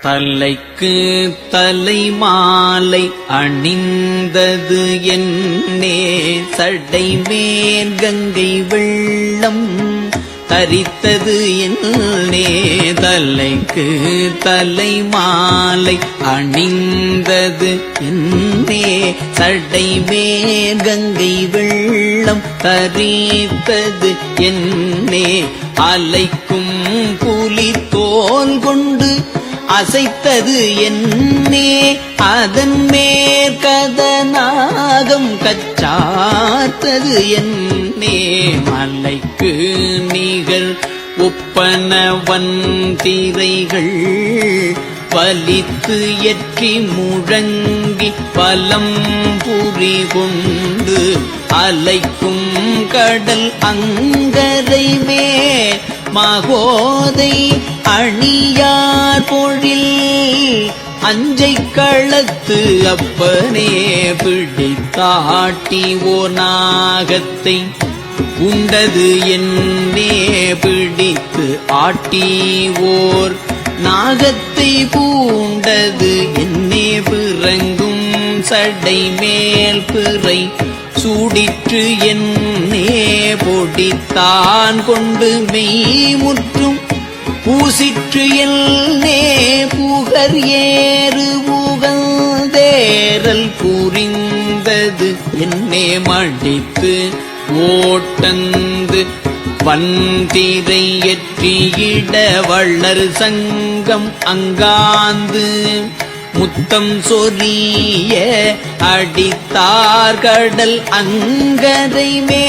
தலைக்கு தலை மாலை அணிந்தது என்னே சடை மேல் கங்கை வெள்ளம் தரித்தது என்னே தலைக்கு தலை மாலை அணிந்தது என்னே சடை மேல் கங்கை வெள்ளம் தரித்தது என்னே அலைக்கும் புலி தோல் கொண்டு அசைத்தது என்னே அதன் மேற்கதனாகம் கச்சாத்தது என்னே மலைக்கு நிகழ் ஒப்பனவன் திரைகள் பலித்து எற்றி முழங்கி பலம் புரி கொண்டு அலைக்கும் கடல் அங்கரை மேல் மகோதை அணியார் பொழில் அஞ்சை களத்து அப்பனே பிடித்தாட்டி ஓர் நாகத்தை உண்டது என்னே பிடித்து ஆட்டி ஓர் நாகத்தை பூண்டது என்னே பிறங்கும் சடை மேல் பிறை சூடிற்று என்னே பொடித்தான் கொண்டு மெய் முற்றும் பூசிற்று என்னே புகர் ஏறு புகழ்ந்தேரல் புரிந்தது என்னே மடித்து ஓட்டந்து வந்திரை எற்றியிட வள்ளர் சங்கம் அங்காந்து முத்தம் சொரிய அடித்தார் கடல் அங்கரை மே